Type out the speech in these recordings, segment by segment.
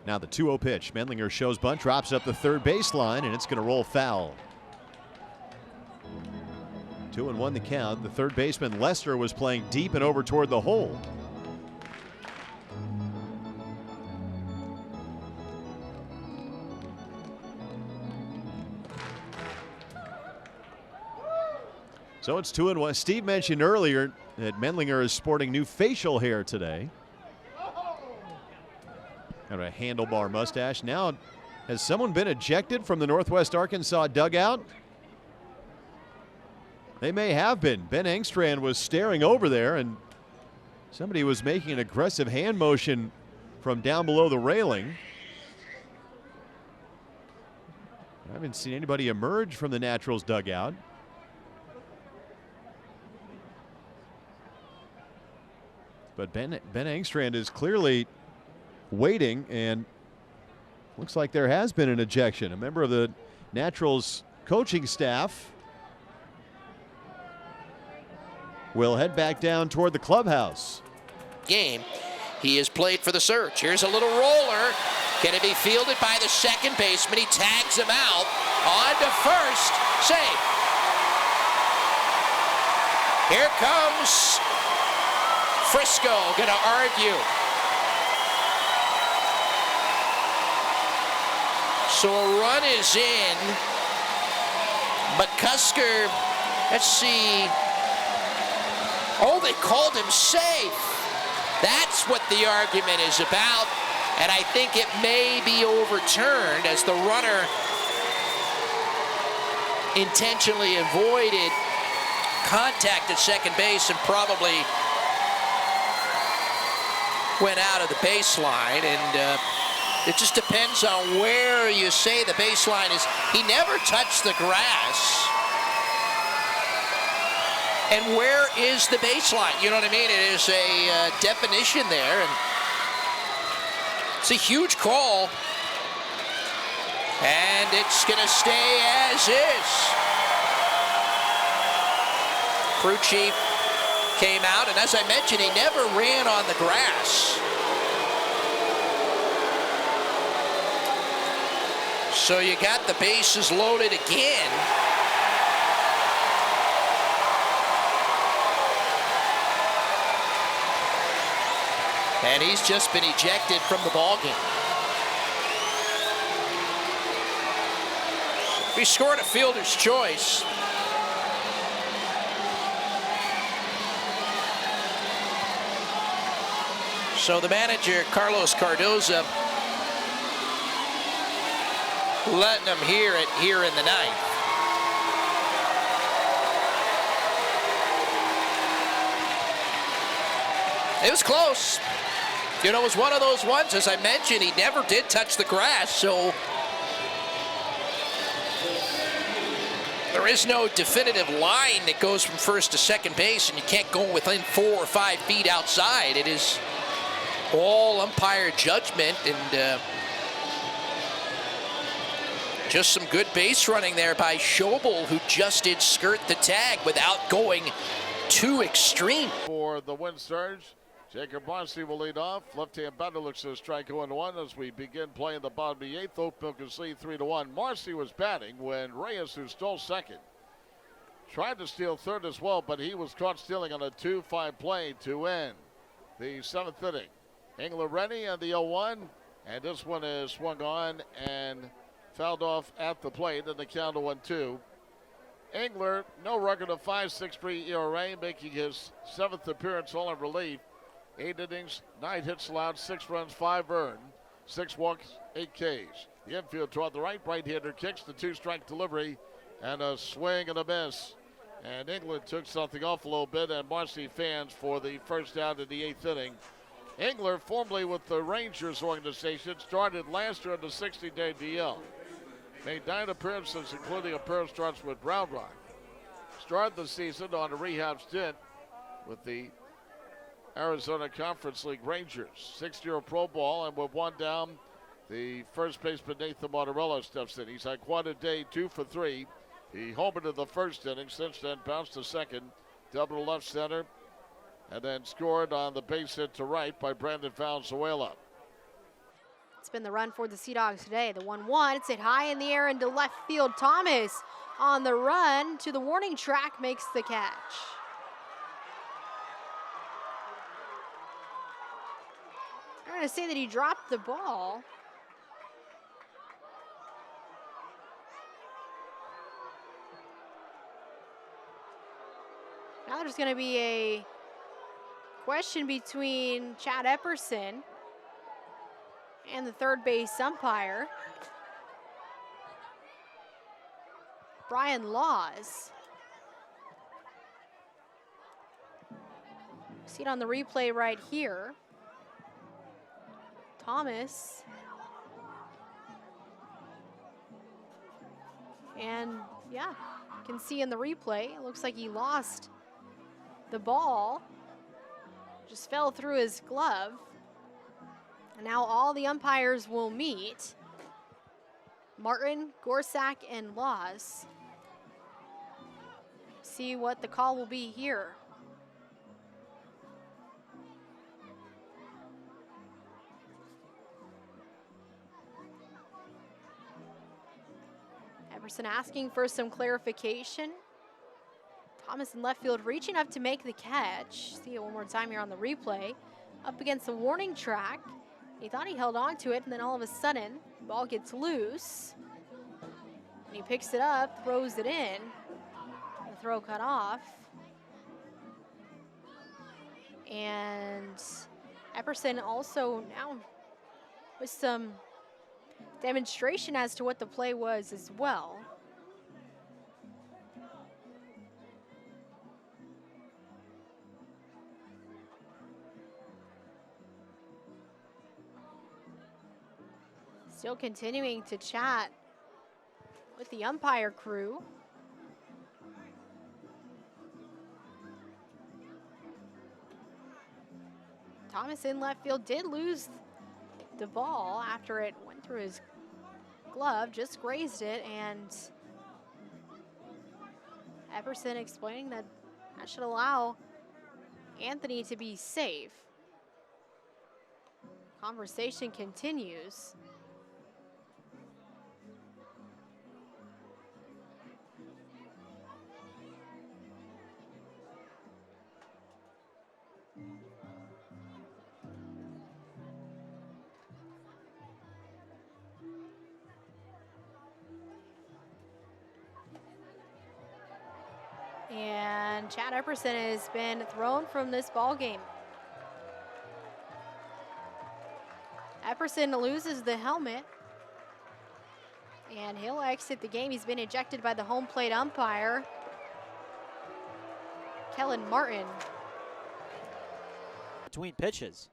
Now the 2-0 pitch. Mendlinger shows bunt, drops up the third baseline, and it's going to roll foul. 2-1 the count. The third baseman, Lester, was playing deep and over toward the hole. So it's 2-1. Steve mentioned earlier that Mendlinger is sporting new facial hair today. Kind of a handlebar mustache. Now, has someone been ejected from the Northwest Arkansas dugout? They may have been. Ben Engstrand was staring over there, and somebody was making an aggressive hand motion from down below the railing. I haven't seen anybody emerge from the Naturals dugout. But Ben Engstrand is clearly waiting, and looks like there has been an ejection. A member of the Naturals coaching staff will head back down toward the clubhouse. Game. He has played for the Surge. Here's a little roller. Can it be fielded by the second baseman? He tags him out. On to first. Safe. Here comes Frisco. Going to argue. So a run is in. McCusker, let's see. Oh, they called him safe. That's what the argument is about. And I think it may be overturned as the runner intentionally avoided contact at second base and probably went out of the baseline. And it just depends on where you say the baseline is. He never touched the grass. And where is the baseline? You know what I mean? It is a definition there. And it's a huge call. And it's going to stay as is. Crew chief came out, and as I mentioned, he never ran on the grass. So you got the bases loaded again. And he's just been ejected from the ballgame. He scored a fielder's choice. So the manager, Carlos Cardoza, letting him hear it here in the ninth. It was close. You know, it was one of those ones, as I mentioned, he never did touch the grass, so there is no definitive line that goes from first to second base, and you can't go within 4 or 5 feet outside. It is all umpire judgment, and just some good base running there by Schobel, who just did skirt the tag without going too extreme. For the Wind Surge, Jacob Marcy will lead off. Left-hand batter looks to strike 0-1 as we begin playing the bottom of the eighth. Oakville can lead 3-1. Marcy was batting when Reyes, who stole second, tried to steal third as well, but he was caught stealing on a 2-5 play to end the seventh inning. Engler ready on the 0-1, and this one is swung on and fouled off at the plate in the count of 1-2. Engler, no record of 5.63 ERA, making his 7th appearance all in relief. 8 innings, 9 hits allowed, 6 runs, 5 earned, 6 walks, 8 Ks. The infield toward the right-hander kicks the 2-strike delivery, and a swing and a miss. And England took something off a little bit, and Marcy fans for the first out in the 8th inning. Engler, formerly with the Rangers organization, started last year on the 60-day DL. Made 9 appearances, including appearance starts with Brown Rock. Started the season on a rehab stint with the Arizona Conference League Rangers. 6-year Pro Ball, and with one down, the first baseman Nathan Martorello steps in. He's had quite a day, 2 for 3. He homered in the first inning, since then bounced to second, double to left center, and then scored on the base hit to right by Brandon Valenzuela. It's been the run for the Sea Dogs today. The 1-1, it's hit high in the air into left field. Thomas on the run to the warning track makes the catch. I'm going to say that he dropped the ball. Now there's going to be a question between Chad Epperson and the third base umpire, Brian Laws. See it on the replay right here. Thomas. And yeah, you can see in the replay, it looks like he lost the ball. Just fell through his glove. And now all the umpires will meet. Martin, Gorsak, and Laws. See what the call will be here. Epperson asking for some clarification. Thomas in left field reaching up to make the catch. See it one more time here on the replay. Up against the warning track. He thought he held on to it, and then all of a sudden, the ball gets loose. And he picks it up, throws it in. The throw cut off. And Epperson also now with some demonstration as to what the play was as well. Still continuing to chat with the umpire crew. Thomas in left field did lose the ball after it went through his glove, just grazed it, and Epperson explaining that that should allow Anthony to be safe. Conversation continues. And Chad Epperson has been thrown from this ball game. Epperson loses the helmet, and he'll exit the game. He's been ejected by the home plate umpire, Kellen Martin. Between pitches.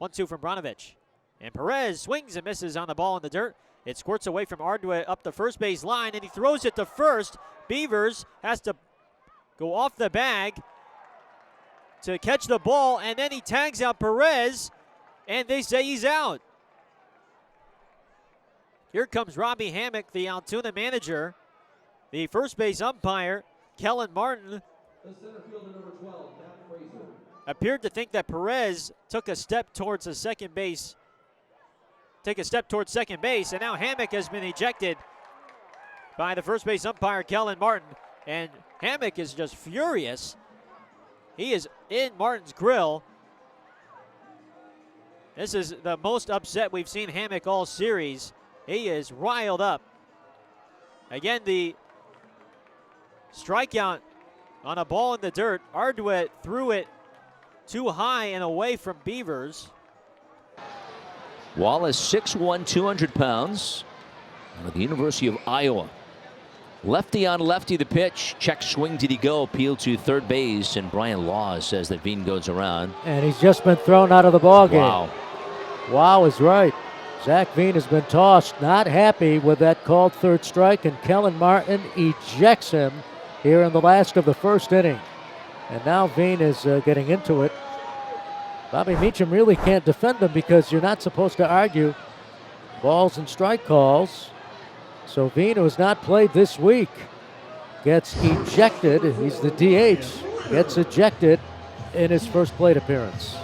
1-2 from Branovich. And Perez swings and misses on the ball in the dirt. It squirts away from Arduet up the first base line, and he throws it to first. Beavers has to go off the bag to catch the ball, and then he tags out Perez, and they say he's out. Here comes Robbie Hammock, the Altoona manager. The first base umpire, Kellen Martin, appeared to think that Perez took a step towards the second base. And now Hammock has been ejected by the first base umpire, Kellen Martin. And Hammock is just furious. He is in Martin's grill. This is the most upset we've seen Hammock all series. He is riled up. Again, the strikeout on a ball in the dirt. Arduet threw it too high and away from Beavers. Wallace, 6'1", 200 pounds, out of the University of Iowa. Lefty on lefty the pitch. Check swing, did he go? Appeal to third base, and Brian Laws says that Veen goes around. And he's just been thrown out of the ball game. Wow. Wow is right. Zach Veen has been tossed. Not happy with that called third strike, and Kellen Martin ejects him here in the last of the first inning. And now Veen is getting into it. Bobby Meacham really can't defend him because you're not supposed to argue balls and strike calls. So Veen, who has not played this week, gets ejected. He's the DH, gets ejected in his first plate appearance.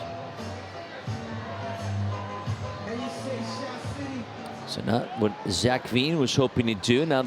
So not what Zach Veen was hoping to do. Now